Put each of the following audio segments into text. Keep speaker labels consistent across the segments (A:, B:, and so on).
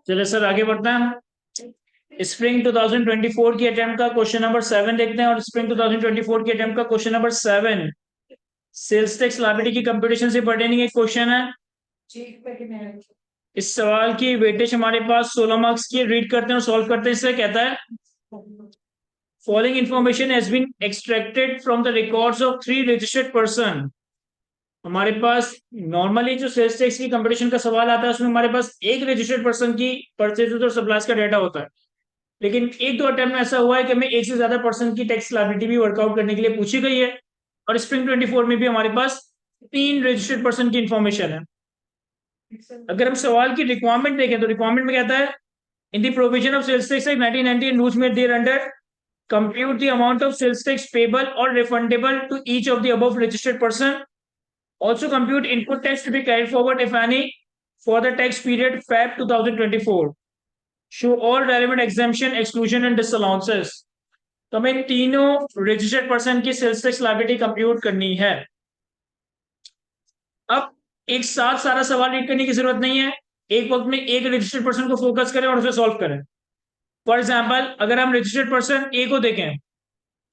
A: चलिए सर आगे बढ़ते हैं। स्प्रिंग 2024 की अटेम्प्ट का क्वेश्चन नंबर 7 देखते हैं। और स्प्रिंग 2024 की अटेम्प्ट का question number 7 sales tax liability की कंपटीशन से पर्टेनिंग एक क्वेश्चन है। इस सवाल की वेटेज हमारे पास 16 मार्क्स की। रीड करते हैं और सॉल्व करते हैं। इससे कहता है following information has been extracted from the records of 3 registered person. हमारे पास नॉर्मली जो सेल्स टैक्स की कंपटीशन का सवाल आता है उसमें हमारे पास एक रजिस्टर्ड पर्सन की परचेजेस और सप्लाईज का डाटा होता है। लेकिन एक दो अटेम्प्ट में ऐसा हुआ है कि हमें एक से ज्यादा पर्सन की टैक्स लायबिलिटी भी वर्कआउट करने के लिए पूछी गई है। और स्प्रिंग 24 में भी हमारे पास 3 रजिस्टर्ड पर्सन की इंफॉर्मेशन है। अगर हम सवाल की रिक्वायरमेंट देखें तो रिक्वायरमेंट में कहता है in the provision of sales tax act 1990 rules made thereunder compute the amount of sales tax payable और refundable to each of the above registered person. Also compute input tax to be carried forward, if any, for the tax period Feb 2024. Show all relevant exemption, exclusion and disallowances. तो हमें इन तीनों registered person की sales tax liability compute करनी है। अब एक साथ सारा सवाल रीड करने की जरूरत नहीं है। एक वक्त में एक रजिस्टर्ड पर्सन को फोकस करें और उसे सॉल्व करें। फॉर एग्जाम्पल अगर हम रजिस्टर्ड पर्सन ए को देखें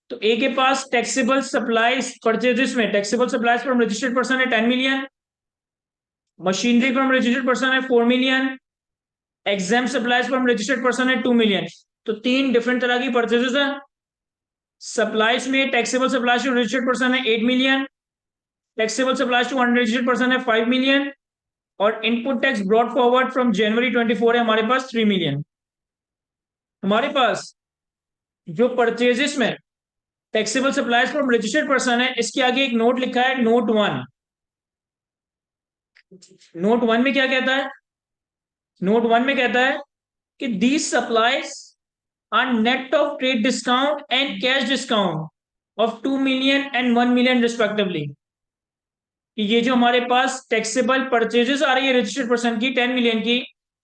A: तो ए के पास टैक्सेबल सप्लाईज परचेजेस में taxable supplies from registered person है 10 million. Machinery from registered person है 4 million. Exam supplies from registered person है 2 मिलियन। तो तीन डिफरेंट तरह की परचेजेस है। सप्लाईज में taxable supplies to registered person है 8 million. Taxable supplies to unregistered person है 5 मिलियन। और input tax brought forward from January 24 है हमारे पास 3 मिलियन। हमारे पास जो परचेजेस में taxable supplies from registered person है इसके आगे एक नोट लिखा है नोट 1। नोट 1 में क्या कहता है? नोट 1 में कहता है कि these supplies are net of trade discount and cash discount of 2 million and 1 million respectively। कि ये जो हमारे पास टैक्सेबल परचेजेस आ रही है रजिस्टर्ड पर्सन की 10 मिलियन की,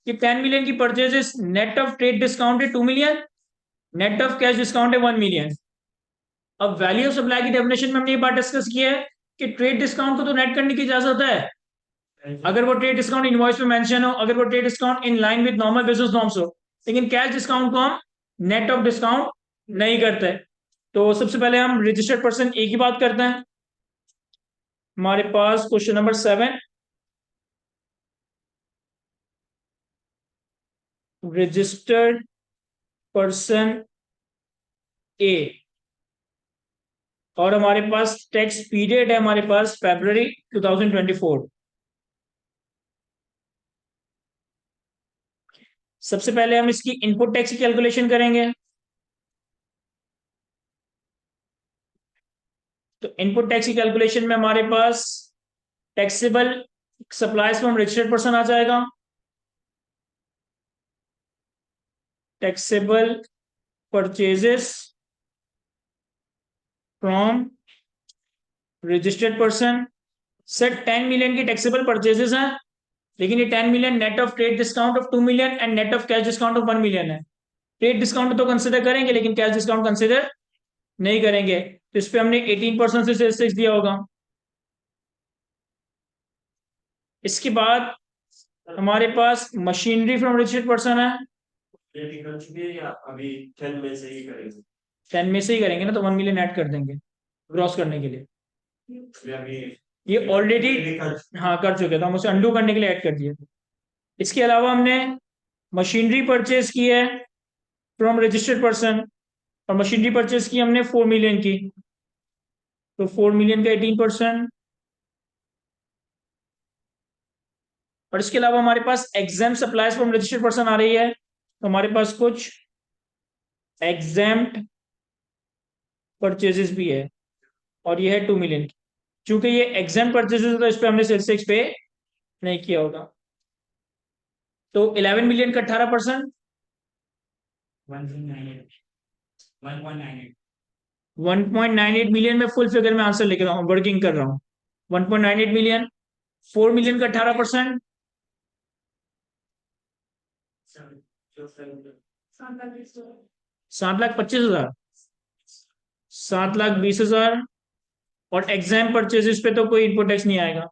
A: ये 10 मिलियन की purchases net of trade discount है 2 million, net of cash discount है 1 मिलियन। अब वैल्यू ऑफ सप्लाई की डेफिनेशन में हमने ये बात डिस्कस की है कि ट्रेड डिस्काउंट को तो नेट करने की इजाजत है अगर वो ट्रेड डिस्काउंट इनवॉइस में मेंशन हो, अगर वो trade discount in line with normal business norms हो। लेकिन कैश डिस्काउंट को हम नेट ऑफ डिस्काउंट नहीं करते। तो सबसे पहले हम रजिस्टर्ड पर्सन ए की बात करते हैं। हमारे पास क्वेश्चन नंबर 7 रजिस्टर्ड पर्सन ए और हमारे पास टैक्स पीरियड है हमारे पास फरवरी 2024। सबसे पहले हम इसकी इनपुट टैक्स की कैलकुलेशन करेंगे। तो इनपुट टैक्स की कैलकुलेशन में हमारे पास taxable supplies from registered person आ जाएगा। Taxable purchases from registered person. Sir 10 million की टैक्सेबल परचेजेस हैं, लेकिन ये 10 million net of trade discount of 2 million and net of cash discount of 1 million है। ट्रेड डिस्काउंट तो कंसिडर करेंगे लेकिन कैश डिस्काउंट कंसिडर नहीं करेंगे। तो इस पे हमने 18% से सेल्स टैक्स दिया होगा। इसके बाद हमारे पास मशीनरी फ्रॉम रजिस्टर्ड पर्सन है।
B: कर चुके हैं या अभी 10 में से ही करेंगे?
A: 10 में से ही करेंगे ना, तो 1 मिलियन ऐड कर देंगे ग्रॉस करने के लिए।
B: अभी
A: ये ऑलरेडी हाँ कर चुके थे, हम उसे अंडू करने के लिए ऐड कर दिए। इसके अलावा हमने मशीनरी परचेज की है फ्रॉम रजिस्टर्ड पर्सन और मशीनरी परचेज की हमने 4 मिलियन की। तो 4 मिलियन का 18%। और इसके अलावा हमारे पास exempt supplies from registered person आ रही है। तो हमारे पास कुछ एग्जाम्ड परचेजेस भी है और ये है 2 मिलियन की। चूंकि ये एग्जाम परचेजेस है तो इस पे हमने सेल्स टैक्स पे नहीं किया होगा। तो 11 मिलियन का 18%। 1.98 मिलियन में फुल फिगर में आंसर लिख रहा हूँ, वर्किंग कर रहा हूँ। 1.98 मिलियन 4 मिलियन का 18%। 7,25,000 7,20,000। और एग्जाम परचेजेस पे तो कोई इनपुट टैक्स नहीं आएगा।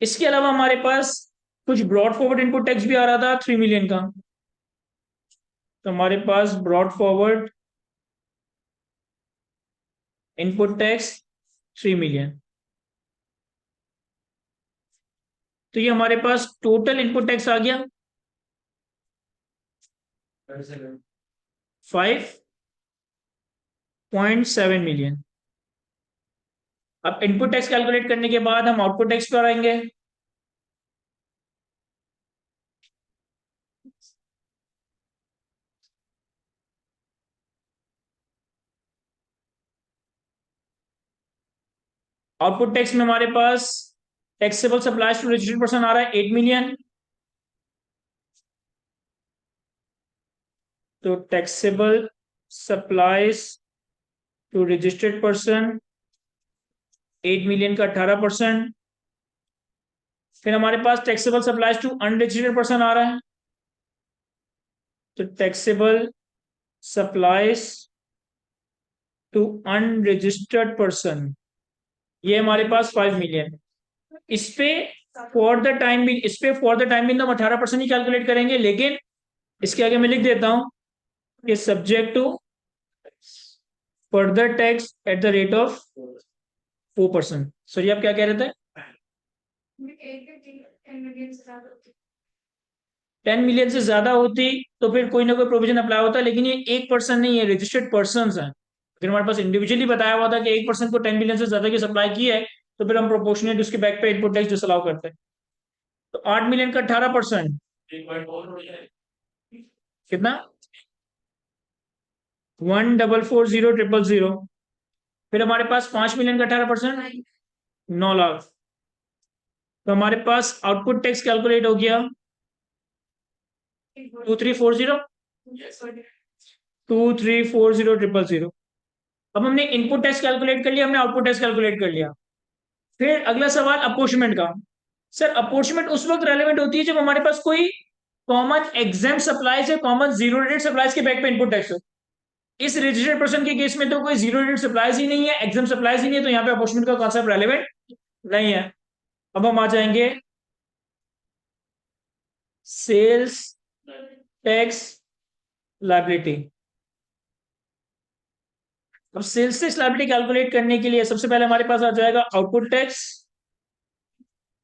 A: इसके अलावा हमारे पास कुछ ब्रॉड फॉरवर्ड इनपुट टैक्स भी आ रहा था 3 मिलियन का। तो हमारे पास brought forward input tax 3 million. तो ये हमारे पास टोटल इनपुट टैक्स आ गया 5.7 मिलियन। अब इनपुट टैक्स कैलकुलेट करने के बाद हम आउटपुट टैक्स पर आएंगे। आउटपुट टैक्स में हमारे पास taxable supplies to registered person आ रहा है 8 मिलियन। तो taxable supplies to registered person 8 million का 18%। फिर हमारे पास taxable supplies to unregistered person आ रहा है। तो taxable supplies to unregistered person ये हमारे पास 5 मिलियन। इस पे फॉर द टाइम भी हम 18% ही कैलकुलेट करेंगे, लेकिन इसके आगे मैं लिख देता हूं कि subject to further tax at the rate of 4%। Sir आप क्या कह रहे थे? 10 मिलियन से ज्यादा होती तो फिर कोई ना कोई प्रोविजन अप्लाई होता, लेकिन ये 1% नहीं है, रजिस्टर्ड पर्सन है। अगर हमारे पास इंडिविजुअली बताया हुआ था कि 1% को 10 मिलियन से ज्यादा की सप्लाई की है, तो फिर हम प्रोपोर्शनेट उसके बैक पे इनपुट टैक्स डिसअलाउ करते हैं। तो 8 मिलियन का 18% कितना? 1,440,000। फिर हमारे पास 5 मिलियन का 18% 9 लाख। तो हमारे पास आउटपुट टैक्स कैलकुलेट हो गया 2340,000। अब हमने इनपुट टैक्स कैलकुलेट कर लिया, हमने आउटपुट टैक्स कैलकुलेट कर लिया। फिर अगला सवाल अपोर्शमेंट का। सर अपोर्शमेंट उस वक्त रेलेवेंट होती है जब हमारे पास कोई कॉमन एग्जाम सप्लाईज है, कॉमन जीरो रेटेड सप्लाईज के बैक पे इनपुट टैक्स हो। इस रजिस्टर्ड पर्सन के केस में तो कोई जीरो रेटेड सप्लाईज ही नहीं है, एग्जाम सप्लाईज ही नहीं है, तो यहाँ पे अपोर्शमेंट का कॉन्सेप्ट रेलेवेंट नहीं है। अब हम आ जाएंगे सेल्स टैक्स लायबिलिटी। अब सेल्स टैक्स लायबिलिटी कैलकुलेट करने के लिए सबसे पहले हमारे पास आ जाएगा आउटपुट टैक्स,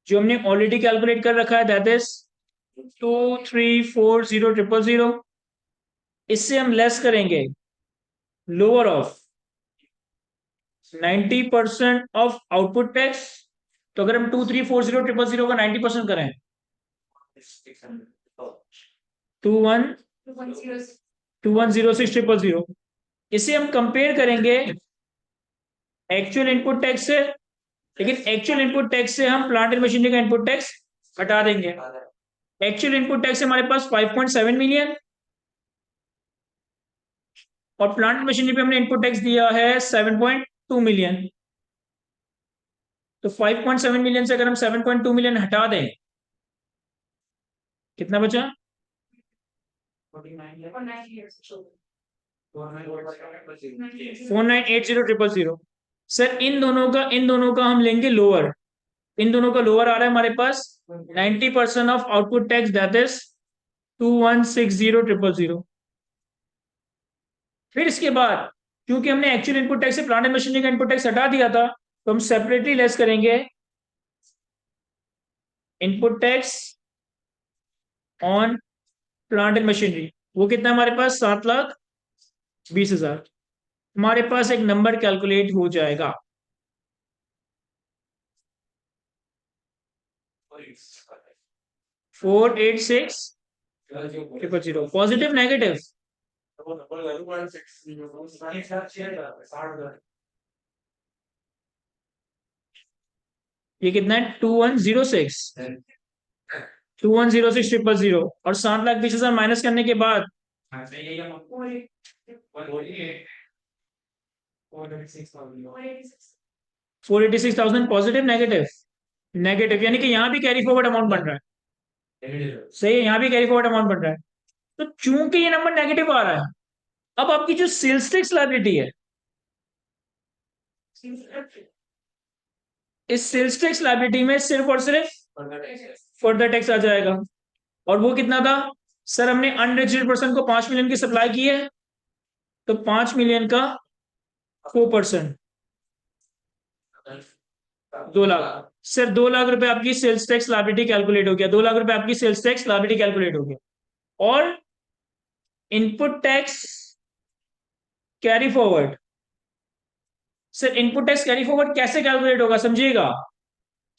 A: जो हमने ऑलरेडी कैलकुलेट कर रखा है, दैट इज 2340000। इससे हम लेस करेंगे lower of 90% of output tax. तो अगर हम 2340000 का 90% करें 210600। इसे हम कंपेयर करेंगे एक्चुअल इनपुट टैक्स से, लेकिन एक्चुअल इनपुट टैक्स से हम प्लांट एंड मशीनरी का इनपुट टैक्स हटा देंगे। एक्चुअल इनपुट टैक्स हमारे पास 5.7 मिलियन और प्लांट एंड मशीनरी पे हमने इनपुट टैक्स दिया है 7.2 मिलियन। तो 5.7 मिलियन से अगर हम 7.2 मिलियन हटा दें, कितना बचा? 4980,000। सर इन दोनों का हम लेंगे लोअर। इन दोनों का लोअर आ रहा है हमारे पास 90% of output tax, that is 2160,000। फिर इसके बाद क्योंकि हमने एक्चुअल इनपुट टैक्स से प्लांट एंड मशीनरी का इनपुट टैक्स हटा दिया था, तो हम सेपरेटली लेस करेंगे input tax on plant and machinery. वो कितना हमारे पास? 7,20,000। हमारे पास एक नंबर कैलकुलेट हो जाएगा 486,000। Positive negative? ये कितना है? 2106,000 और 7,20,000 माइनस करने के बाद 486,000 पॉजिटिव नेगेटिव? नेगेटिव, यानी कि यहाँ भी कैरी फॉरवर्ड अमाउंट बन रहा है। सही है, यहाँ भी कैरी फॉरवर्ड अमाउंट बन रहा है। तो चूंकि ये नंबर नेगेटिव आ रहा है, अब आपकी जो सेल्स टैक्स लायबिलिटी है, इस सेल्स टैक्स लायबिलिटी में सिर्फ और सिर्फ फर्दर टैक्स आ जाएगा। और वो कितना था सर, हमने अनरजिस्टर्ड पर्सन को 5 मिलियन की सप्लाई की है, तो 5 मिलियन का 4%, 2 लाख। सर 2 लाख रुपए आपकी सेल्स टैक्स लायबिलिटी कैलकुलेट हो गया, 2 लाख रुपए आपकी सेल्स टैक्स लायबिलिटी कैलकुलेट हो गया। और input tax carry forward, sir input tax carry forward कैसे कैलकुलेट होगा समझिएगा।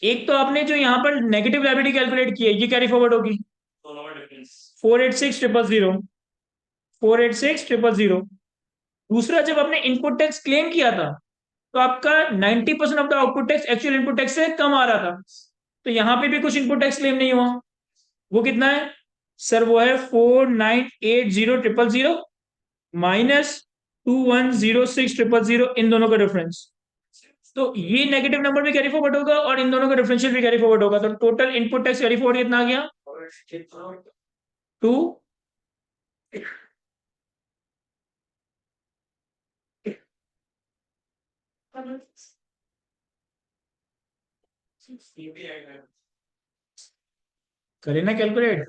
A: एक तो आपने जो यहाँ पर नेगेटिव लायबिलिटी कैलकुलेट की है, ये कैरी फॉरवर्ड होगी
B: दोनों में डिफरेंस
A: 486,000, 486,000। दूसरा, जब आपने इनपुट टैक्स क्लेम किया था तो आपका 90% of the output tax actual input tax से कम आ रहा था, तो यहां पे भी कुछ इनपुट टैक्स क्लेम नहीं हुआ। वो कितना है सर, वो है 4,980,000 माइनस 2,106,000, इन दोनों का डिफरेंस। तो ये नेगेटिव नंबर भी कैरी फॉरवर्ड होगा और इन दोनों का डिफरेंशियल भी कैरी फॉरवर्ड होगा, तो total input tax carry forward कितना आ गया,
B: और
A: 2। करें ना कैलकुलेट,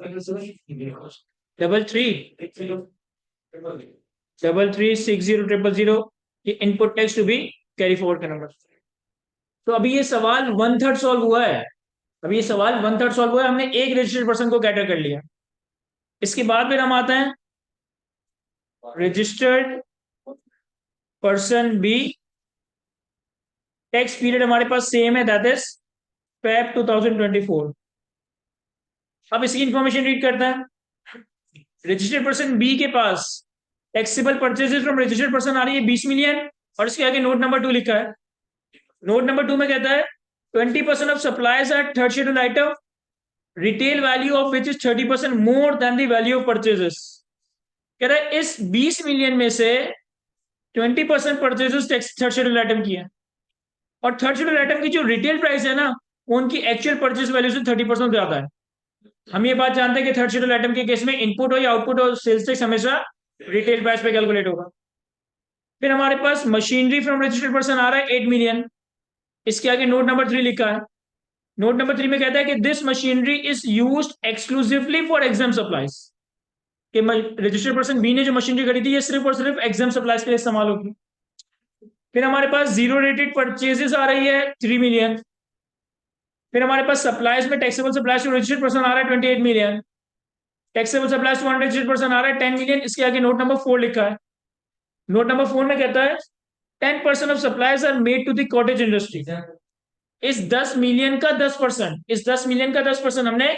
A: 333,336,000, ये input tax to be carry forward का नंबर। तो अभी ये सवाल 1/3 सॉल्व हुआ है, अभी ये सवाल 1/3 सॉल्व हुआ है, हमने एक रजिस्टर्ड पर्सन को कैटर कर लिया। इसके बाद फिर हम आते हैं registered person B, tax period हमारे पास सेम है, दैट इज Feb 2024। अब इसकी इंफॉर्मेशन रीड करता है। रजिस्टर्ड पर्सन बी के पास taxable purchases from registered person आ रही है 20 मिलियन, और इसके आगे नोट नंबर 2 लिखा है। नोट नंबर 2 में कहता है 20% of supplies are third schedule item, retail value of which is 30% more than the value of purchases. कह रहा है इस 20 मिलियन में से 20% परचेजेस थर्ड शेड्यूल आइटम की है, और थर्ड शेड्यूल आइटम की जो रिटेल प्राइस है ना, वो उनकी एक्चुअल परचेज वैल्यू से 30% ज्यादा है। हम ये बात जानते हैं कि थर्ड शेड्यूल आइटम के केस में इनपुट हो या आउटपुट हो, सेल्स टैक्स हमेशा रिटेल प्राइस पे कैलकुलेट होगा। फिर हमारे पास मशीनरी फ्रॉम रजिस्टर्ड पर्सन आ रहा है 8 मिलियन, इसके आगे नोट नंबर 3 लिखा है। नोट नंबर 3 में कहता है कि this machinery is used exclusively for exam supplies, कि रजिस्टर्ड पर्सन बी ने जो मशीनरी खरीदी है सिर्फ और सिर्फ एग्जाम सप्लाईज के लिए इस्तेमाल होगी। फिर हमारे पास जीरो रेटेड परचेजेस आ रही है 3 मिलियन। फिर हमारे पास सप्लाईज में taxable supplies to registered person आ रहा है 28 million, taxable supplies to unregistered person आ रहा है 10 मिलियन, इसके आगे नोट नंबर 4 लिखा है। नोट नंबर 4 में कहता है 10% of supplies are made to the cottage industry. इस 10 मिलियन का 10%, इस 10 मिलियन का 10% हमने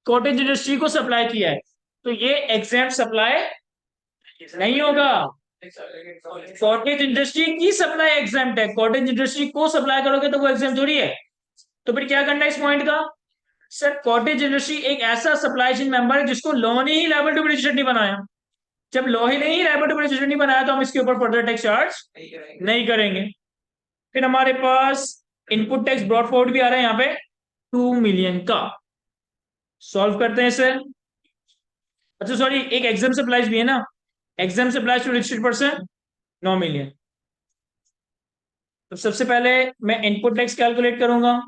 A: कॉटेज इंडस्ट्री को सप्लाई किया है, तो ये एग्जाम सप्लाई नहीं होगा। कॉटेज इंडस्ट्री की सप्लाई एग्जाम है, कॉटेज इंडस्ट्री को सप्लाई करोगे तो वो एग्जाम थोड़ी है। तो फिर क्या करना है इस पॉइंट का, सर कॉटेज इंडस्ट्री एक ऐसा सप्लाई चेन मेंबर है जिसको लॉ ने ही लायबल टू बी रजिस्टर्ड नहीं बनाया। जब लॉ ही नहीं लायबल टू बी रजिस्टर्ड नहीं बनाया तो हम इसके ऊपर फर्दर टैक्स चार्ज नहीं करेंगे। फिर हमारे पास इनपुट टैक्स ब्रॉड फॉरवर्ड भी आ रहा है यहाँ पे 2 मिलियन का। सॉल्व करते हैं इसे। अच्छा सॉरी, एक एग्जाम सप्लाईज भी है ना, exempt supplies to registered person 9 million. तो सबसे पहले मैं इनपुट टैक्स कैलकुलेट करूंगा।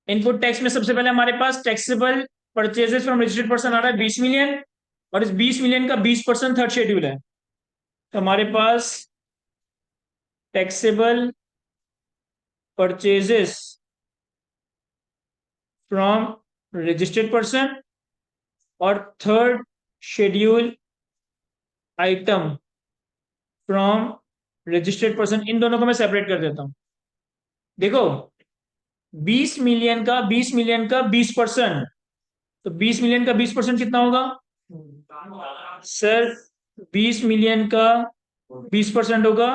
A: इनपुट टैक्स में सबसे पहले हमारे पास taxable purchases from registered person आ रहा है 20 मिलियन, और इस 20 मिलियन का 20% थर्ड शेड्यूल है, तो हमारे पास taxable purchases from registered person और third schedule item from registered person, इन दोनों को मैं सेपरेट कर देता हूं। देखो 20 मिलियन का 20%, तो 20 मिलियन का 20% कितना होगा सर, 20 मिलियन का 20% होगा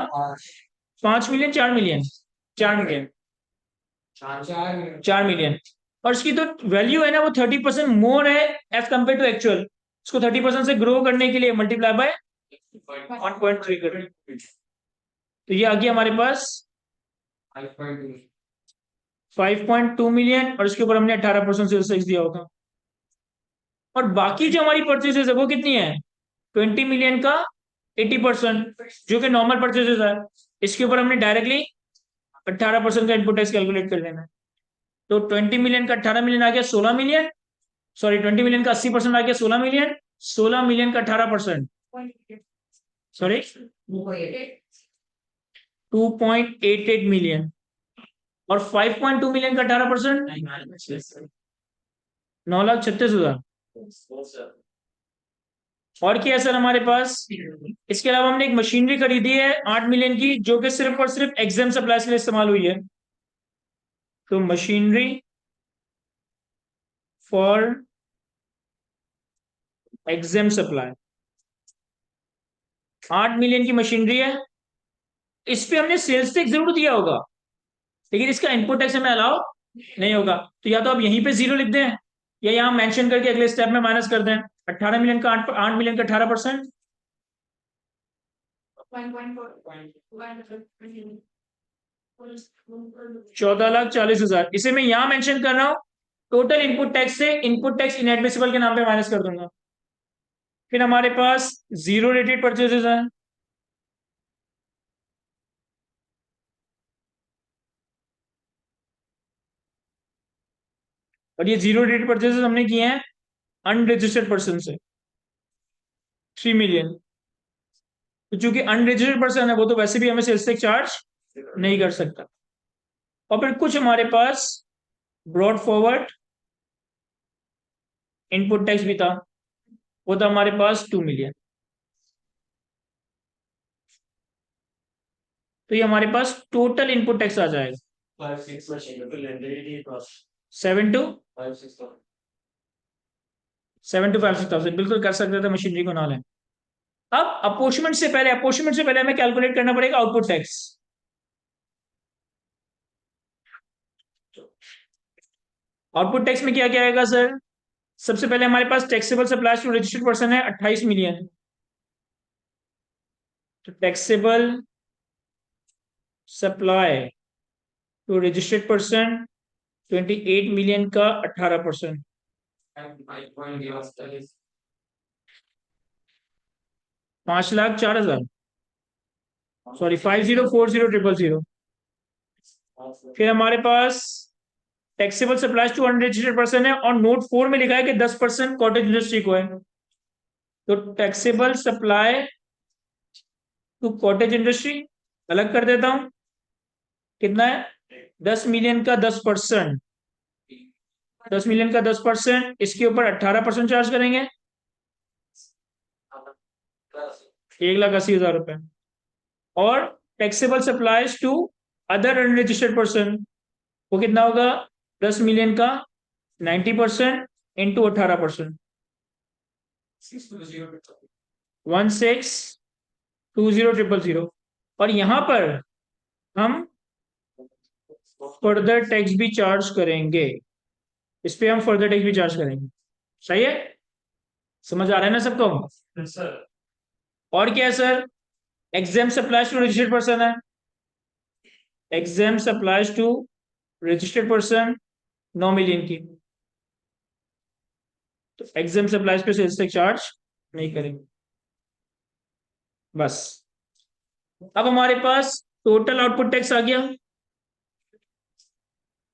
A: 5 मिलियन, 4 मिलियन, 4 मिलियन, 4 मिलियन। और इसकी तो वैल्यू है ना वो 30% मोर है एज कम्पेयर टू एक्चुअल, इसको 30% से ग्रो करने के लिए मल्टीप्लाई बाय 1.3 करें, तो ये आ गया हमारे पास 5.2 मिलियन, और इसके ऊपर हमने 18% सेल्स टैक्स दिया होगा। और बाकी जो हमारी परचेजेस है वो कितनी है, 20 मिलियन का 80%, जो कि नॉर्मल परचेजेस है। इसके ऊपर हमने डायरेक्टली 18% का इनपुट टैक्स कैलकुलेट कर लेना है। तो 20 मिलियन का 18 मिलियन आ गया 16 मिलियन, सॉरी 20 मिलियन का 80% आ गया 16 मिलियन, 16 मिलियन का 18%, सॉरी 2.88 मिलियन, और 5.2 मिलियन का 18%, 9,36,000। और क्या है सर हमारे पास? इसके अलावा हमने एक मशीनरी खरीदी है 8 मिलियन की, जो कि सिर्फ और सिर्फ एग्जाम सप्लाईज के लिए इस्तेमाल हुई है। तो machinery for exempt supply 8 million की मशीनरी है। इस पे हमने सेल्स टैक्स जरूर दिया होगा, लेकिन इसका इनपुट टैक्स हमें अलाउ नहीं होगा। तो या तो आप यहीं पे जीरो लिख दें, या यहाँ मेंशन करके अगले स्टेप में माइनस कर दें। 18 मिलियन का 8 मिलियन का 18%, 14,40,000। इसे मैं यहाँ मेंशन कर रहा हूँ, टोटल इनपुट टैक्स से इनपुट टैक्स इनएडमिसिबल के नाम पे माइनस कर दूंगा। फिर हमारे पास जीरो रेटेड परचेजेस हैं। और ये जीरो रेटेड परचेजेस हमने किए हैं अनरजिस्टर्ड पर्सन से 3 मिलियन। तो चूंकि अनरजिस्टर्ड पर्सन है, वो तो वैसे भी हमें सेल्स टैक्स चार्ज नहीं कर सकता। और फिर कुछ हमारे पास ब्रॉड फॉरवर्ड इनपुट टैक्स भी था, वो था हमारे पास 2 मिलियन। तो ये हमारे पास टोटल इनपुट टैक्स आ जाएगा 7 to 5,6,000, बिल्कुल कर सकते थे, मशीनरी को ना लें। अब अपोर्शमेंट से पहले हमें कैलकुलेट करना पड़ेगा आउटपुट टैक्स। आउटपुट टैक्स में क्या क्या आएगा सर? सबसे पहले हमारे पास taxable supplies to registered person है 28 मिलियन। तो taxable supply to registered person 28 million का 18%, 5,04,000, सॉरी 50,40,000। फिर हमारे पास taxable supplies to unregistered person है, और नोट 4 में लिखा है कि 10% कॉटेज इंडस्ट्री को है। तो taxable supply to cottage industry अलग कर देता हूं, कितना है? 10 मिलियन का 10%, 10 मिलियन का 10%, इसके ऊपर 18% चार्ज करेंगे, 1,80,000 रुपए। और taxable supplies to other unregistered person, वो कितना होगा? 10 मिलियन का 90% इंटू 18%, 16,20,000। और यहां पर हम फर्दर टैक्स भी चार्ज करेंगे, इस पे हम फर्दर टैक्स भी चार्ज करेंगे। सही है? समझ आ रहा है ना सबको? और क्या है sir? Exempt supplies to registered person है, exempt supplies to registered person 9 million की। तो एग्जाम सप्लाईज पे सेल्स टैक्स चार्ज नहीं करेंगे। बस अब हमारे पास टोटल आउटपुट टैक्स आ गया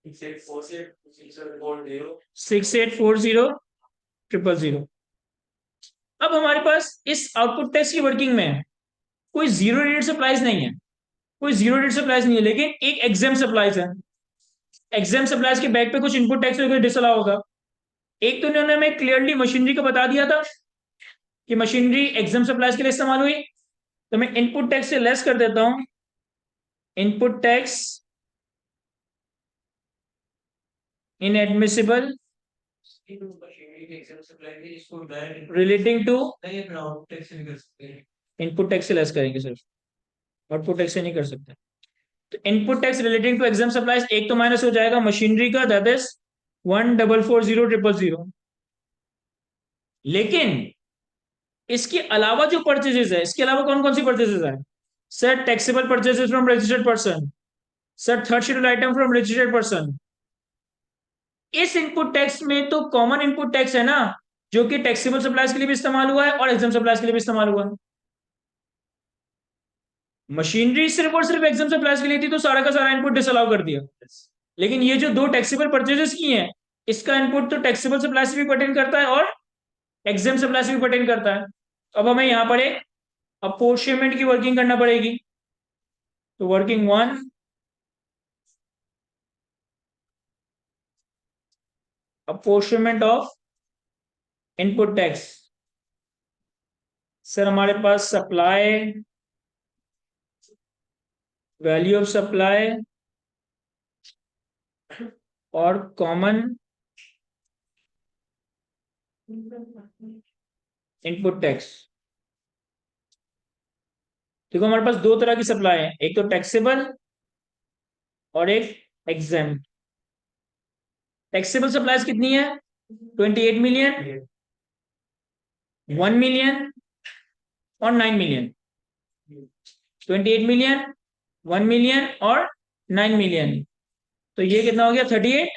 A: 6840,000। अब हमारे पास इस आउटपुट टैक्स की वर्किंग में कोई जीरो रेट सप्लाईज नहीं है, कोई जीरो रेट सप्लाईज नहीं है, लेकिन एक एग्जाम सप्लाईज है। एग्जाम सप्लाईज के बैक पे कुछ इनपुट टैक्स वगैरह डिसअलाउ होगा। एक तो उन्होंने हमें क्लियरली मशीनरी को बता दिया था कि मशीनरी एग्जाम सप्लाईज के लिए इस्तेमाल हुई, तो मैं इनपुट टैक्स से लेस कर देता हूं, input tax inadmissible relating to, input tax से लेस करेंगे सिर्फ, आउटपुट टैक्स से नहीं कर सकते। तो input tax relating to exempt supplies एक तो माइनस हो जाएगा मशीनरी का, दैट इज 1,44,000,000। लेकिन इसके अलावा जो परचेजेस है, इसके अलावा कौन कौन सी परचेजेस है sir? Taxable purchases from registered person, sir third schedule item from registered person. इस इनपुट टैक्स में तो कॉमन इनपुट टैक्स है ना, जो कि टैक्सेबल सप्लाईज के लिए भी इस्तेमाल हुआ है और एग्जाम सप्लाईज के लिए भी इस्तेमाल हुआ है। मशीनरी सिर्फ और सिर्फ एग्जाम सप्लाईज के लिए थी तो सारा का सारा इनपुट डिसअलाउ कर दिया। लेकिन ये जो दो टैक्सेबल परचेजेस की हैं, इसका इनपुट तो टैक्सेबल सप्लाई से भी पर्टेन करता है और एग्जाम सप्लाई से भी पर्टेन करता है। अब हमें यहाँ पर एक अपोर्शनमेंट की वर्किंग करना पड़ेगी। तो working one, apportionment of input tax. Sir हमारे पास सप्लाई, वैल्यू ऑफ सप्लाई और कॉमन इनपुट टैक्स। देखो हमारे पास दो तरह की सप्लाई है, एक तो टैक्सेबल और एक एग्जाम। टैक्सेबल सप्लाईज कितनी है? 28 मिलियन, 1 मिलियन और 9 मिलियन। 28 मिलियन, 1 मिलियन और 9 मिलियन। तो ये कितना हो गया? 38,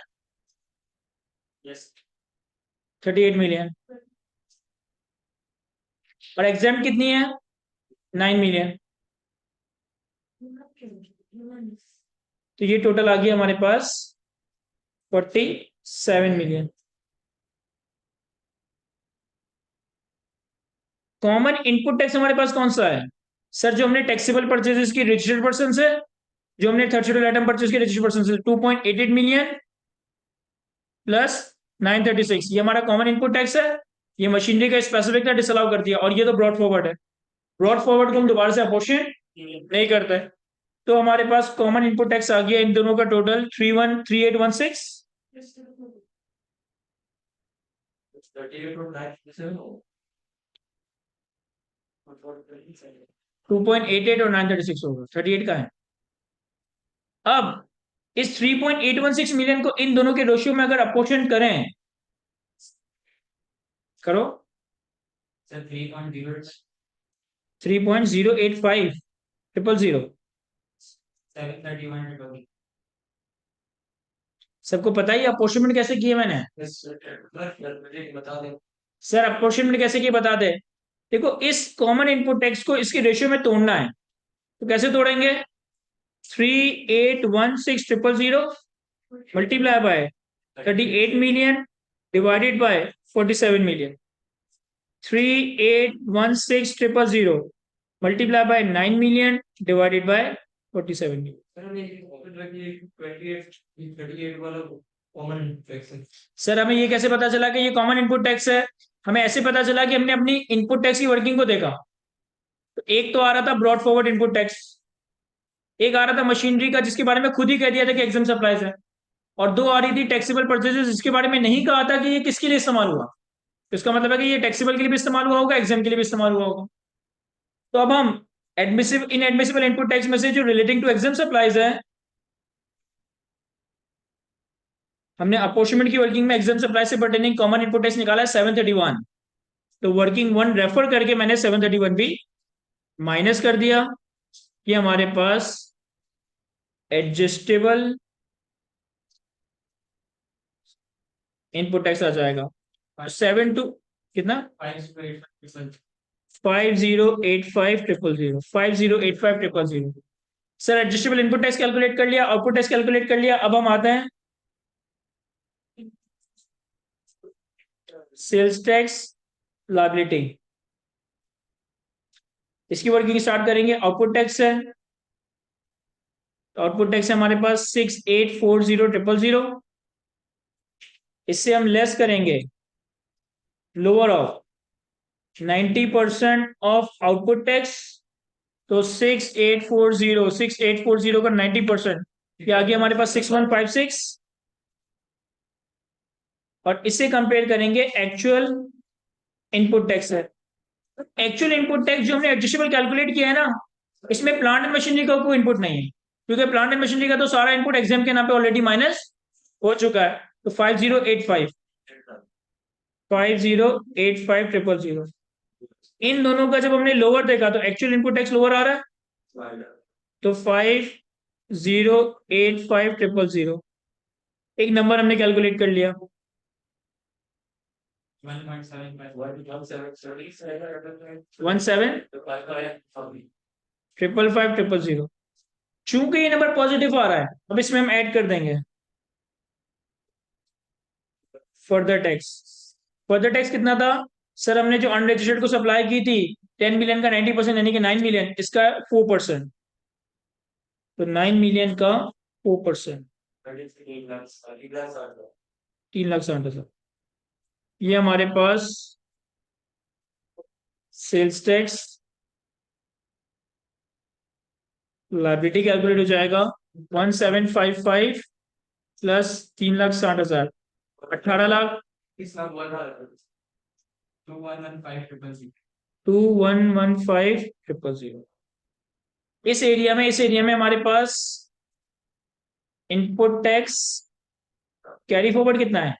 B: यस
A: 38 मिलियन। और एग्जाम कितनी है? 9 मिलियन। तो ये टोटल आ गया हमारे पास 47 मिलियन। कॉमन इनपुट टैक्स हमारे पास कौन सा है? सर जो हमने टैक्सेबल परचेजेस की रजिस्टर्ड पर्सन से, जो हमने थर्ड शेड्यूल आइटम परचेज की रजिस्टर्ड पर्सन से 2.88 मिलियन प्लस 936, ये हमारा कॉमन इनपुट टैक्स है। ये मशीनरी का स्पेसिफिक था, डिसअलाउ कर दिया। और ये तो ब्रॉड फॉरवर्ड है, ब्रॉड फॉरवर्ड को हम दोबारा से अपोर्शन नहीं करते। तो हमारे पास कॉमन इनपुट टैक्स आ गया इन दोनों का टोटल 313816। 2.88 और 936 होगा, 38 का है। अब इस 3.816 मिलियन को इन दोनों के रेशियो में अगर अपोर्शन करें, करो। 3.085 000। सबको पता ही अपोर्शनमेंट कैसे किए मैंने?
B: बता दें।
A: सर अपोर्शनमेंट कैसे किए बता दे। देखो इस कॉमन इनपुट टैक्स को इसके रेशियो में तोड़ना है, तो कैसे तोड़ेंगे? 3816000 multiply by 38 million divided by 47 million. 3816000 multiply by 9 million divided by 47 million. Sir हमें ये कैसे पता चला कि ये कॉमन इनपुट टैक्स है? हमें ऐसे पता चला कि हमने अपनी इनपुट टैक्स की वर्किंग को देखा। तो एक तो आ रहा था ब्रॉड फॉरवर्ड इनपुट टैक्स, एक आ रहा था मशीनरी का जिसके बारे में खुद ही कह दिया था कि एग्जाम सप्लाईज है, और दो आ रही थी टैक्सेबल परचेजेस जिसके बारे में नहीं कहा था कि ये किसके लिए इस्तेमाल हुआ। तो इसका मतलब है कि ये टैक्सेबल के लिए भी इस्तेमाल हुआ होगा, एग्जाम के लिए भी इस्तेमाल हुआ होगा। तो अब हम एडमिसिव इन एडमिसिबल इनपुट टैक्स में से जो रिलेटिंग टू एग्जाम सप्लाईज है, हमने अपोर्शनमेंट की वर्किंग में एग्जाम सप्लाई से पर्टेनिंग कॉमन इनपुट टैक्स निकाला है 731। तो वर्किंग वन रेफर करके मैंने 731 भी माइनस कर दिया। ये हमारे पास एडजस्टेबल इनपुट टैक्स आ जाएगा 7 टू कितना 508500 508500। Sir adjustable input tax calculate कर लिया, आउटपुट टैक्स कैलकुलेट कर लिया। अब हम आते हैं सेल्स टैक्स लायबिलिटी। इसकी वर्किंग स्टार्ट करेंगे। आउटपुट टैक्स है, आउटपुट टैक्स है हमारे पास 6840000। इससे हम लेस करेंगे lower of 90% of output tax. तो 6840 का 90%, ये आ गया हमारे पास 6156। और इसे कंपेयर करेंगे एक्चुअल इनपुट टैक्स है। एक्चुअल इनपुट टैक्स जो हमने एडजस्टेबल कैलकुलेट किया है ना, इसमें प्लांट एंड मशीनरी का कोई इनपुट नहीं है, क्योंकि प्लांट एंड मशीनरी का तो सारा इनपुट एग्जाम के नाम पे ऑलरेडी माइनस हो चुका है। तो 5085 इन दोनों का जब हमने लोअर देखा तो एक्चुअल इनपुट टैक्स लोअर आ रहा है। तो 5085 एक नंबर हमने कैलकुलेट कर लिया। 17 555,000। चूंकि ये नंबर पॉजिटिव आ रहा है, अब इसमें हम ऐड कर देंगे फर्दर टैक्स। फर्दर टैक्स कितना था सर? हमने जो अनरजिस्टर्ड को सप्लाई की थी 10 मिलियन का 90% यानी कि 9 मिलियन, इसका 4%। तो 9 मिलियन का 4%, 3,60,000। ये हमारे पास सेल्स टैक्स लाइबिलिटी कैलकुलेट हो जाएगा 1755 प्लस 3,60,000, 18,00,000, 2115,000। इस एरिया में हमारे पास इनपुट टैक्स कैरी फॉरवर्ड कितना है?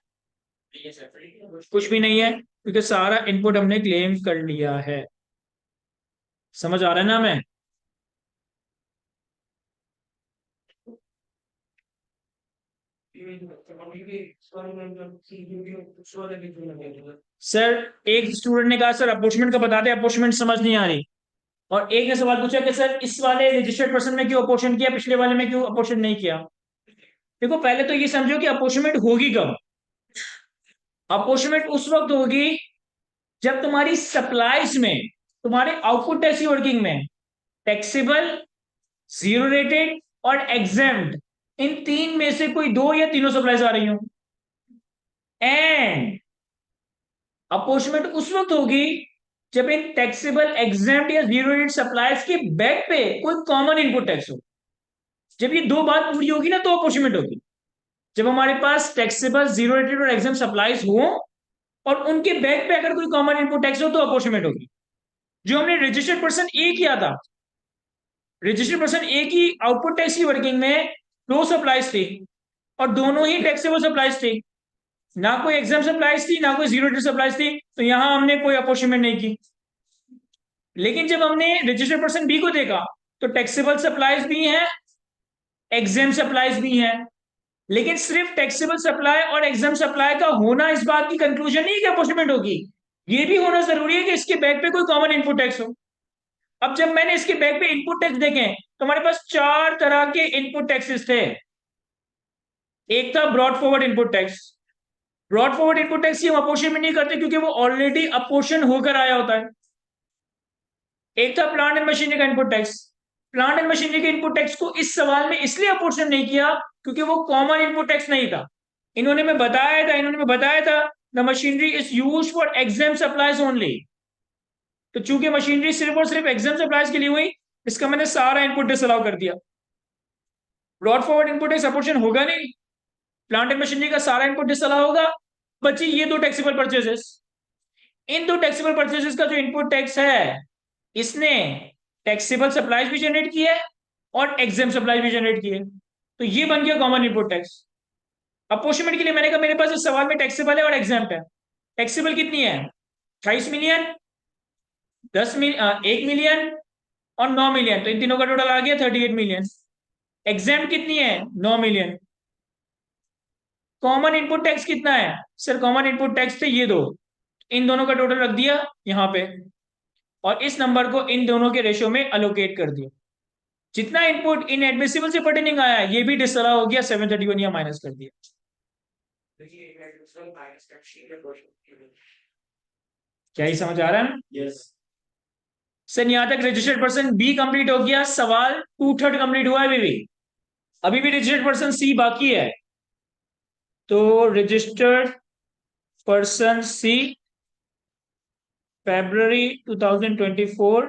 A: कुछ भी नहीं है, क्योंकि सारा इनपुट हमने क्लेम कर लिया है। समझ आ रहा है ना हमें? सर एक स्टूडेंट ने कहा सर अपॉर्चमेंट का बता दे, अपॉर्चमेंट समझ नहीं आ रही। और एक ने सवाल पूछा कि सर इस वाले रजिस्टर्ड पर्सन में क्यों अपॉर्चमेंट किया, पिछले वाले में क्यों अपॉर्चमेंट नहीं किया। देखो पहले तो ये समझो कि अपॉर्चमेंट होगी कब। अपॉर्चमेंट उस वक्त होगी जब तुम्हारी सप्लाईज में, तुम्हारे आउटपुट टैक्स की वर्किंग में टैक्सेबल, जीरो रेटेड और एग्जेम्प्ट, इन तीन में से कोई दो या तीनों सप्लाईज आ रही हो। एंड अपॉर्चमेंट उस वक्त होगी जब इन टैक्सेबल, एग्जेम्प्ट या जीरो रेटेड सप्लाईज के बैक पे कोई कॉमन इनपुट टैक्स हो। जब ये दो बात पूरी होगी ना तो अपॉर्चमेंट होगी। जब हमारे पास टैक्सेबल, जीरो रेटेड और एग्जेम्प्ट सप्लाईज हो और उनके बैक पे अगर कोई कॉमन इनपुट टैक्स हो तो अपॉर्चमेंट होगी। जो हमने रजिस्टर्ड पर्सन ए किया था, रजिस्टर्ड पर्सन ए की आउटपुट टैक्स की वर्किंग में दो सप्लाईज थी और दोनों ही टैक्सेबल सप्लाईज थी, ना कोई एग्जाम सप्लाईज थी ना कोई जीरो रेटेड सप्लाईज थी, तो यहां हमने कोई अपॉर्चमेंट नहीं की। लेकिन जब हमने रजिस्टर्ड पर्सन बी को देखा तो टैक्सेबल सप्लाईज भी हैं, एग्जाम सप्लाईज भी हैं। लेकिन सिर्फ टैक्सेबल सप्लाई और एग्जाम सप्लाई का होना इस बात की कंक्लूजन नहीं है कि अपॉर्चमेंट होगी। ये भी होना जरूरी है कि इसके बैक पे कोई कॉमन इनपुट टैक्स हो। अब जब मैंने इसके बैक पे इनपुट टैक्स देखे तो हमारे पास चार तरह के इनपुट टैक्सेस थे। एक था broad forward input tax. Broad forward input tax की हम अपोर्शनमेंट नहीं करते क्योंकि वो ऑलरेडी अपोर्शन होकर आया होता है। एक था प्लांट एंड मशीनरी का input tax. Plant and machinery के इनपुट टैक्स को इस सवाल में इसलिए अपोर्शन नहीं किया क्योंकि वो कॉमन इनपुट टैक्स नहीं था। इन्होंने मैं बताया था the machinery is used for exam supplies only. तो चूंकि मशीनरी सिर्फ और सिर्फ एग्जाम सप्लाईज के लिए हुई, इसका मैंने सारा इनपुट डिसअलाउ कर दिया। Broad forward input tax apportion होगा नहीं, प्लांट एंड मशीनरी का सारा इनपुट डिसअलाउ होगा, बची ये दो टैक्सेबल परचेजेस। इन दो टैक्सेबल परचेजेस का जो इनपुट टैक्स है, इसने टैक्सेबल सप्लाईज भी जनरेट की है और एग्जाम सप्लाई भी जनरेट की है, तो ये बन गया कॉमन इनपुट टैक्स। अपोर्शनमेंट के लिए मैंने कहा मेरे पास इस सवाल में टैक्सेबल है और एग्जाम्प्ट है। टैक्सेबल कितनी है? 28 मिलियन, 1 मिलियन और 9 मिलियन, तो इन तीनों का टोटल आ गया 38 मिलियन। एग्जाम्प्ट कितनी है? 9 मिलियन। कॉमन इनपुट टैक्स कितना है? सर कॉमन इनपुट टैक्स थे ये दो, इन दोनों का टोटल रख दिया यहां पे और इस नंबर को इन दोनों के रेशियो में अलोकेट कर दिया। जितना इनपुट इन एडमिसिबल से पर्टेनिंग आया ये भी डिसअलाउ हो गया, 731 या माइनस कर दिया। क्या ही समझ आ रहा है ना?
B: यस
A: सर यहां तक रजिस्टर्ड पर्सन बी कंप्लीट हो गया, सवाल 2/3 कंप्लीट हुआ है। अभी भी रजिस्टर्ड पर्सन सी बाकी है। तो रजिस्टर्ड पर्सन सी February 2024,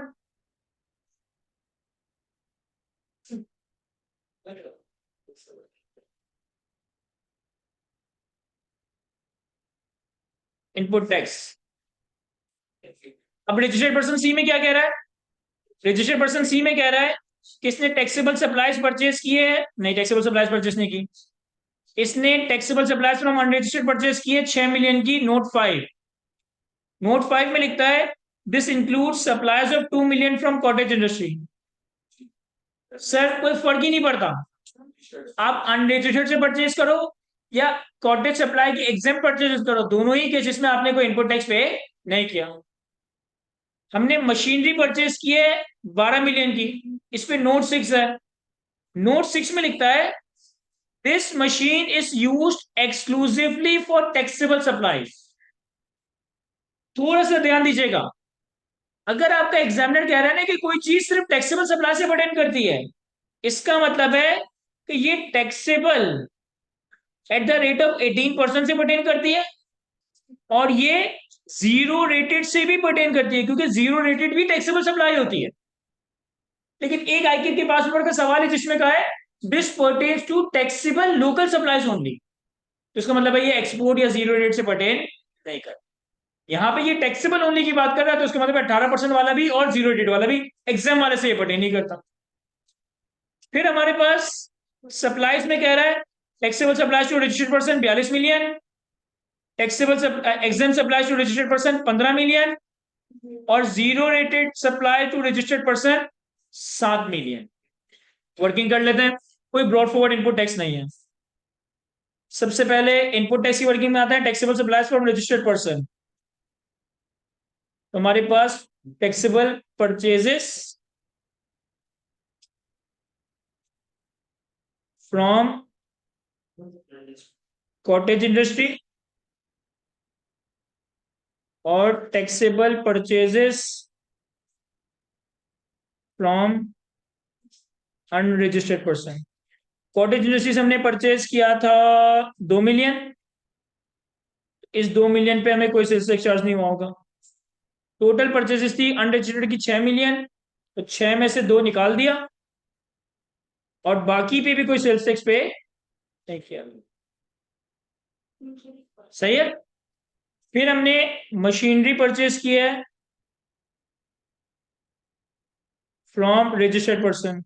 A: इनपुट टैक्स। अब रजिस्टर्ड पर्सन सी में क्या कह रहा है? रजिस्टर्ड पर्सन सी में कह रहा है कि इसने टैक्सेबल सप्लाईज परचेज किए हैं, नहीं टैक्सेबल सप्लाईज परचेज नहीं की। इसने taxable supplies from unregistered purchase किए 6 मिलियन की, नोट 5। नोट 5 में लिखता है this includes supplies of 2 million from cottage industry. Sir कोई फर्क ही नहीं पड़ता, आप अनरजिस्टर्ड से परचेज करो या कॉटेज सप्लाई की एग्जाम परचेज करो, दोनों ही केसेस में आपने कोई इनपुट टैक्स पे नहीं किया। हमने मशीनरी परचेज की है 12 मिलियन की, इस पे नोट 6 है। नोट 6 में लिखता है this machine is used exclusively for taxable supplies. थोड़ा सा ध्यान दीजिएगा, अगर आपका एग्जामिनर कह रहा है ना कि कोई चीज सिर्फ टैक्सेबल सप्लाई से पर्टेन करती है, इसका मतलब है कि ये taxable at the rate of 18% से पर्टेन करती है, और ये जीरो रेटेड से भी पर्टेन करती है, क्योंकि जीरो रेटेड भी टैक्सेबल सप्लाई होती है। लेकिन एक आईक्यू के पासवर्ड का सवाल है जिसमें कहा है this pertains to taxable local supplies only. तो इसका मतलब है ये एक्सपोर्ट या जीरो रेट से पर्टेन नहीं कर। यहाँ पे ये टैक्सेबल ओनली की बात कर रहा है, तो उसका मतलब 18% वाला भी और जीरो रेट वाला भी एग्जाम वाले से ये पर्टेन नहीं करता। फिर हमारे पास सप्लाईज में कह रहा है taxable supplies to registered person 42 million, taxable exempt supplies to registered person 15 million, और zero rated supply to registered person 7 million. Working कर लेते हैं, कोई ब्रॉड फॉरवर्ड इनपुट टैक्स नहीं है। सबसे पहले इनपुट टैक्स की वर्किंग में आता है taxable supplies from registered person. तो हमारे पास taxable purchases from cottage industry और taxable purchases from unregistered person. Cottage industry से हमने परचेज किया था 2 मिलियन, इस 2 मिलियन पे हमें कोई सेल्स टैक्स चार्ज नहीं हुआ होगा। टोटल परचेजेस थी अनरजिस्टर्ड की 6 मिलियन, तो 6 में से 2 निकाल दिया, और बाकी पे भी कोई सेल्स टैक्स पे नहीं किया। सही है। फिर हमने मशीनरी परचेज की है फ्रॉम रजिस्टर्ड पर्सन,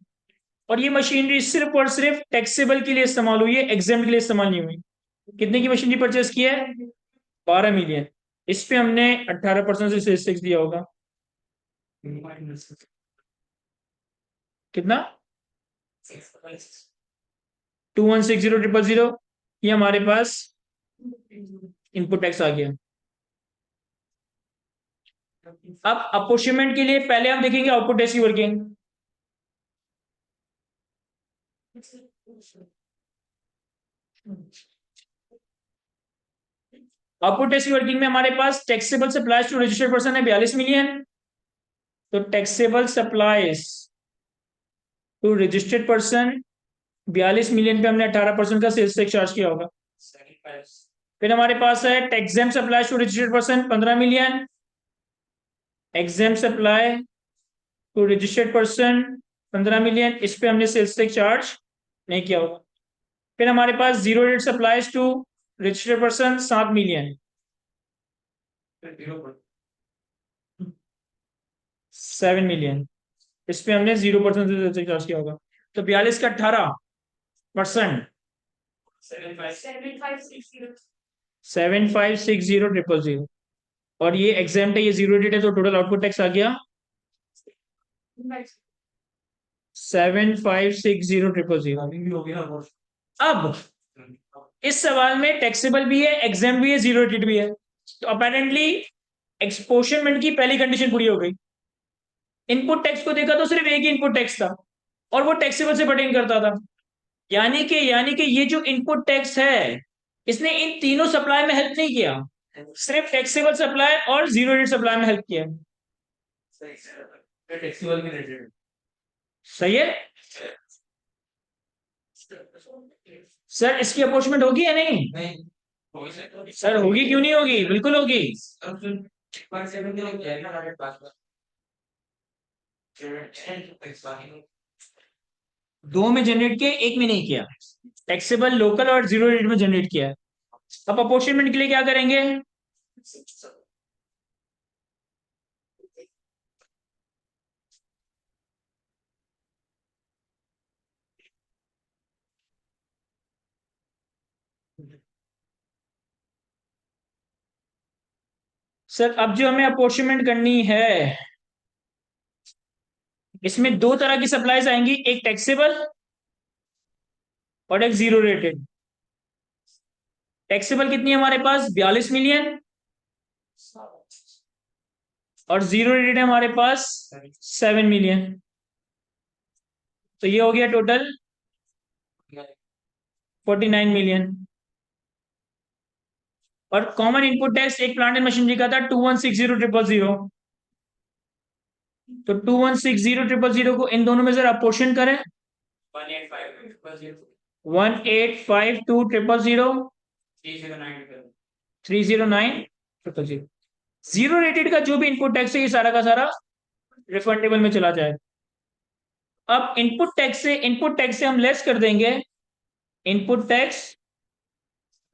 A: और ये मशीनरी सिर्फ और सिर्फ टैक्सेबल के लिए इस्तेमाल हुई है, एग्जाम के लिए इस्तेमाल नहीं हुई। कितने की मशीनरी परचेज की है? 12 मिलियन। इस पे हमने 18% से सेल्स टैक्स दिया होगा। कितना? 2160,000। ये हमारे पास इनपुट टैक्स आ गया। अब अपोर्शनमेंट के लिए पहले हम देखेंगे आउटपुट टैक्स की वर्किंग। आउटपुट टैक्स की वर्किंग में हमारे पास taxable supplies to registered person है 42 मिलियन। तो taxable supplies to registered person 42 million पे हमने 18% का सेल्स टैक्स चार्ज किया होगा। फिर हमारे पास है tax exempt supply to registered person 15 million, exempt supply to registered person 15 million, इस पे हमने सेल्स टैक्स चार्ज नहीं किया होगा। फिर हमारे पास zero rate supplies to registered person 7 million, 7 million, इस पे हमने 0% से सेल्स टैक्स चार्ज किया होगा। तो 42 का 18%, 7560,000, और ये एग्जाम है, ये जीरो रेट है, तो टोटल आउटपुट टैक्स आ गया 7560,000। अब इस सवाल में टैक्सेबल भी है, एग्जाम भी है, जीरो रेटेड भी है। तो अपेरेंटली एक्सपोर्शनमेंट की पहली कंडीशन पूरी हो गई। इनपुट टैक्स को देखा तो सिर्फ एक ही इनपुट टैक्स था, और वो टैक्सेबल से पर्टेन करता था। यानी कि ये जो इनपुट टैक्स है, इसने इन तीनों सप्लाई में हेल्प नहीं किया, सिर्फ टैक्सेबल सप्लाई और जीरो रेट सप्लाई में हेल्प किया। सही है सर, इसकी अपॉर्चुनिटी होगी या नहीं? सर होगी, क्यों नहीं होगी, बिल्कुल होगी। दो में जनरेट किया, एक में नहीं किया। टैक्सेबल लोकल और जीरो रेट में जनरेट किया। अब अपॉर्चुनिटी के लिए क्या करेंगे? सर अब जो हमें अपॉर्चुनिटी करनी है, इसमें दो तरह की सप्लाईज आएंगी, एक टैक्सेबल और एक जीरो रेटेड। टैक्सेबल कितनी है हमारे पास? 42 मिलियन, और जीरो रेटेड है हमारे पास 7 मिलियन। तो ये हो गया टोटल 49 मिलियन। और कॉमन इनपुट टैक्स एक प्लांट एंड मशीनरी का था 2160,000। तो 2160,000 को इन दोनों में जरा अपोर्शन करें। 185,200 309,000। जीरो रेटेड का जो भी इनपुट टैक्स है ये सारा का सारा रिफंडेबल में चला जाए। अब इनपुट टैक्स से हम लेस कर देंगे input tax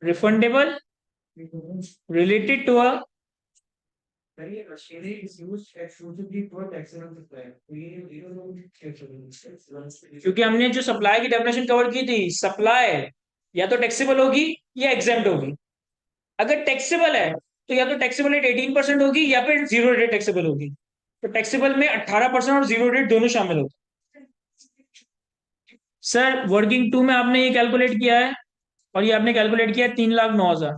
A: refundable related to a
B: machinery is used exclusively for taxable supply. We don't
A: क्योंकि हमने जो सप्लाई की डेफिनेशन कवर की थी, सप्लाई या तो टैक्सेबल होगी या एग्जेम्प्ट होगी। अगर टैक्सेबल है तो या तो टैक्सेबल रेट 18% होगी या फिर जीरो रेट टैक्सेबल होगी। तो टैक्सेबल में 18% और जीरो रेट दोनों शामिल होते हैं। सर वर्किंग टू में आपने ये कैलकुलेट किया है और ये आपने कैलकुलेट किया है 3,09,000।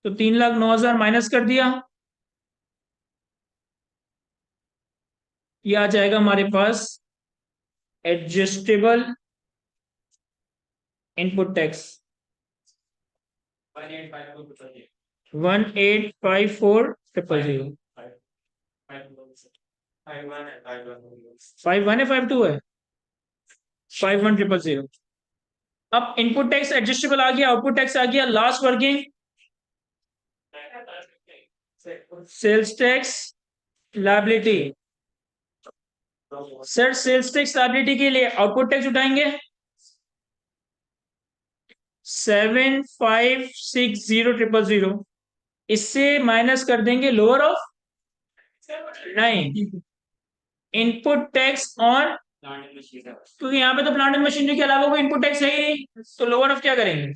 A: तो 3,09,000 माइनस कर दिया, ये आ जाएगा हमारे पास एडजस्टेबल इनपुट टैक्स 1,854,000। 51 है 52 है 51,000। अब इनपुट टैक्स एडजस्टेबल आ गया, आउटपुट टैक्स आ गया, last working sales tax liability. Sir sales tax liability के लिए आउटपुट टैक्स उठाएंगे 7,560,000, इससे माइनस कर देंगे lower of 9 input tax on, क्योंकि यहाँ पे तो प्लांट एंड मशीनरी के अलावा कोई इनपुट टैक्स है ही नहीं, तो लोअर ऑफ क्या करेंगे।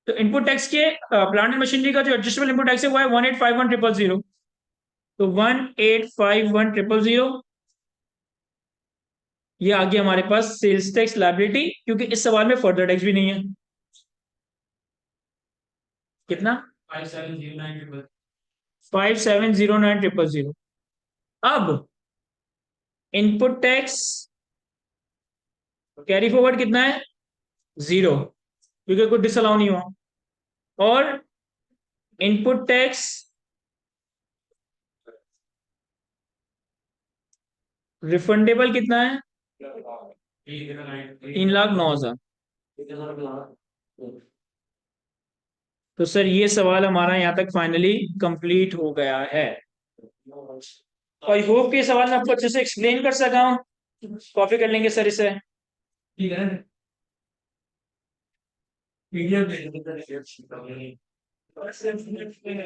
A: तो इनपुट टैक्स के प्लांट एंड मशीनरी का जो एडजस्टेबल इनपुट टैक्स है वो है 1,851,000। तो 1,851,000 ये आ गया हमारे पास सेल्स टैक्स लायबिलिटी, क्योंकि इस सवाल में फर्दर टैक्स भी नहीं है। कितना 5,709,000। अब इनपुट टैक्स कैरी फॉरवर्ड कितना है 0, क्योंकि कुछ डिसअलाउ नहीं हुआ। और इनपुट टैक्स रिफंडेबल कितना है 3,09,000। तो सर ये सवाल हमारा यहाँ तक फाइनली कंप्लीट हो गया है। आई होप कि ये सवाल मैं आपको अच्छे से एक्सप्लेन कर सका हूँ। कॉपी कर लेंगे सर इसे।
B: ठीक है PDF